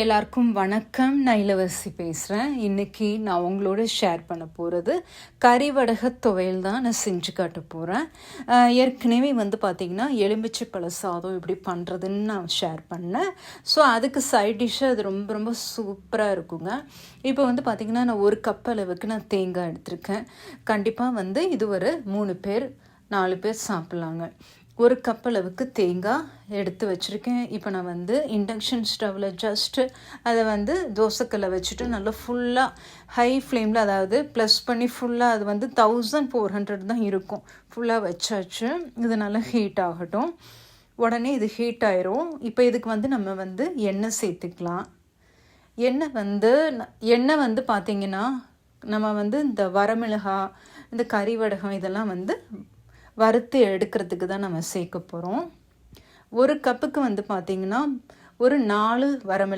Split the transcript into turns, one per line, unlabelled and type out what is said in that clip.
எல்லாருக்கும் வணக்கம். நான் இளவரசி பேசுகிறேன். இன்றைக்கி நான் உங்களோட ஷேர் பண்ண போகிறது கறிவடக துவையல் தான் நான் செஞ்சு காட்ட போகிறேன். ஏற்கனவே பார்த்திங்கன்னா எலுமிச்சைப்பழ சாதம் எப்படி பண்ணுறதுன்னு நான் ஷேர் பண்ணேன். ஸோ அதுக்கு சைட் டிஷ்ஷு அது ரொம்ப ரொம்ப சூப்பராக இருக்குங்க. இப்போ பார்த்திங்கன்னா நான் 1 கப் அளவுக்கு நான் தேங்காய் எடுத்திருக்கேன். கண்டிப்பாக இது ஒரு 3 பேர் 4 பேர் சாப்பிட்லாங்க. 1 கப் அளவுக்கு தேங்காய் எடுத்து வச்சுருக்கேன். இப்போ நான் இண்டக்ஷன் ஸ்டவ்வில் ஜஸ்ட்டு அதை தோசைக்கல்லை வச்சுட்டு நல்லா ஃபுல்லாக ஹை ஃப்ளேமில், அதாவது ப்ளஸ் பண்ணி ஃபுல்லாக அது 1400 தான் இருக்கும். ஃபுல்லாக வச்சாச்சு. இது நல்லா ஹீட் ஆகட்டும். உடனே இது ஹீட் ஆயிரும். இப்போ இதுக்கு நம்ம எண்ணெய் சேர்த்துக்கலாம். எண்ணெய் பார்த்திங்கன்னா நம்ம இந்த வரமிளகாய், இந்த கறிவடகம் இதெல்லாம் வறுத்து எடுக்கிறதுக்கு தான் நம்ம சேர்க்க போகிறோம். 1 கப்புக்கு பார்த்திங்கன்னா ஒரு 4 வரமிளகாய்